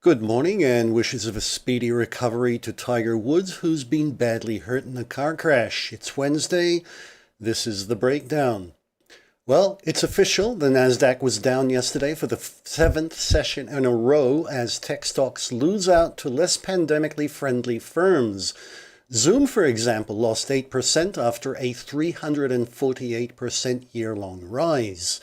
Good morning and wishes of a speedy recovery to Tiger Woods, who's been badly hurt in a car crash. It's Wednesday. This is the breakdown. Well, it's official. The Nasdaq was down yesterday for the seventh session in a row as tech stocks lose out to less pandemically friendly firms. Zoom, for example, lost 8% after a 348% year-long rise.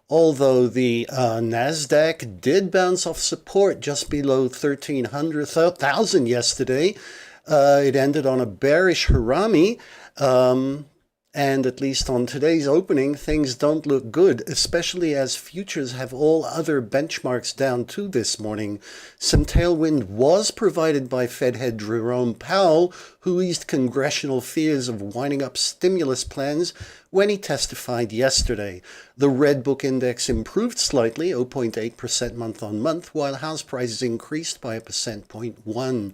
Although the Nasdaq did bounce off support just below 1,300,000 yesterday, it ended on a bearish harami, and at least on today's opening, things don't look good, especially as futures have all other benchmarks down too this morning. Some tailwind was provided by Fed head Jerome Powell, who eased congressional fears of winding up stimulus plans when he testified yesterday. The Red Book Index improved slightly, 0.8% month-on-month, while house prices increased by 1.1%.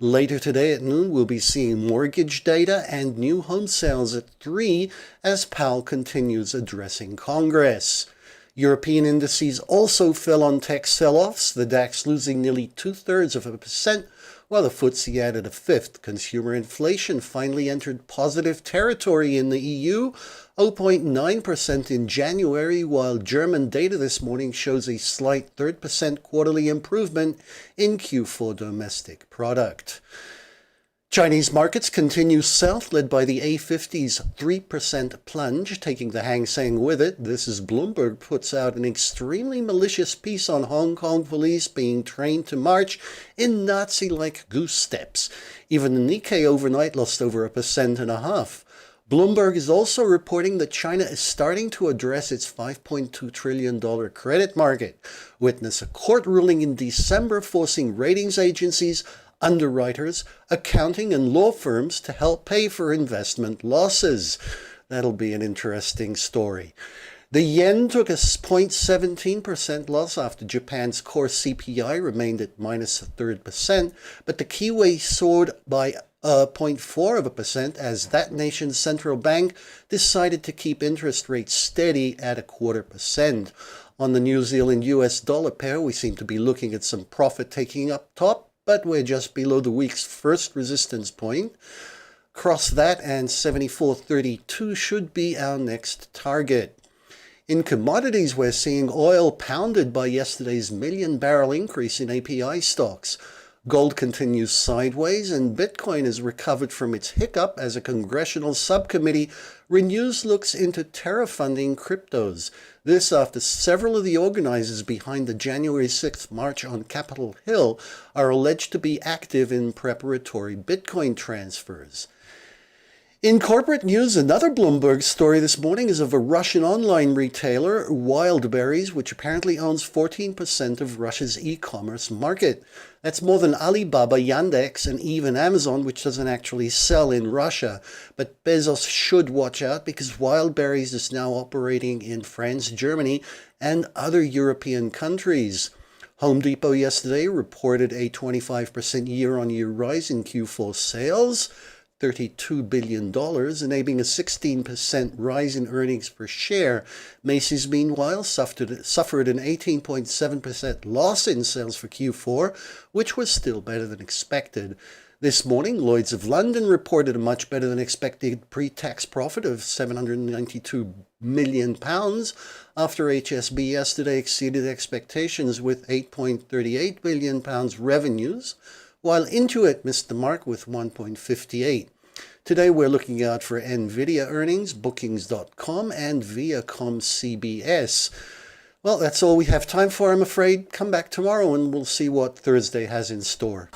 Later today at noon, we'll be seeing mortgage data and new home sales at 3 as Powell continues addressing Congress. European indices also fell on tech sell-offs, the DAX losing nearly 0.2%, while the FTSE added a fifth. Consumer inflation finally entered positive territory in the EU, 0.9% in January, while German data this morning shows a slight 3% quarterly improvement in Q4 domestic product. Chinese markets continue south, led by the A50's 3% plunge, taking the Hang Seng with it. This as Bloomberg puts out an extremely malicious piece on Hong Kong police being trained to march in Nazi-like goose steps. Even the Nikkei overnight lost over 1.5%. Bloomberg is also reporting that China is starting to address its $5.2 trillion credit market. Witness a court ruling in December forcing ratings agencies, underwriters, accounting, and law firms to help pay for investment losses. That'll be an interesting story. The yen took a 0.17% loss after Japan's core CPI remained at -0.33%, but the Kiwi soared by 0.4% as that nation's central bank decided to keep interest rates steady at 0.25%. On the New Zealand US dollar pair, we seem to be looking at some profit taking up top, but we're just below the week's first resistance point. Cross that and 74.32 should be our next target. In commodities, we're seeing oil pounded by yesterday's million-barrel increase in API stocks. Gold continues sideways, and Bitcoin has recovered from its hiccup as a congressional subcommittee renews looks into terra-funding cryptos. This after several of the organizers behind the January 6th march on Capitol Hill are alleged to be active in preparatory Bitcoin transfers. In corporate news, another Bloomberg story this morning is of a Russian online retailer, Wildberries, which apparently owns 14% of Russia's e-commerce market. That's more than Alibaba, Yandex, and even Amazon, which doesn't actually sell in Russia. But Bezos should watch out because Wildberries is now operating in France, Germany, and other European countries. Home Depot yesterday reported a 25% year-on-year rise in Q4 sales, $32 billion, enabling a 16% rise in earnings per share. Macy's, meanwhile, suffered an 18.7% loss in sales for Q4, which was still better than expected. This morning, Lloyd's of London reported a much better than expected pre-tax profit of £792 million after HSB yesterday exceeded expectations with £8.38 billion revenues, while Intuit missed the mark with 1.58. Today we're looking out for NVIDIA earnings, Bookings.com, and Viacom CBS. Well, that's all we have time for, I'm afraid. Come back tomorrow and we'll see what Thursday has in store.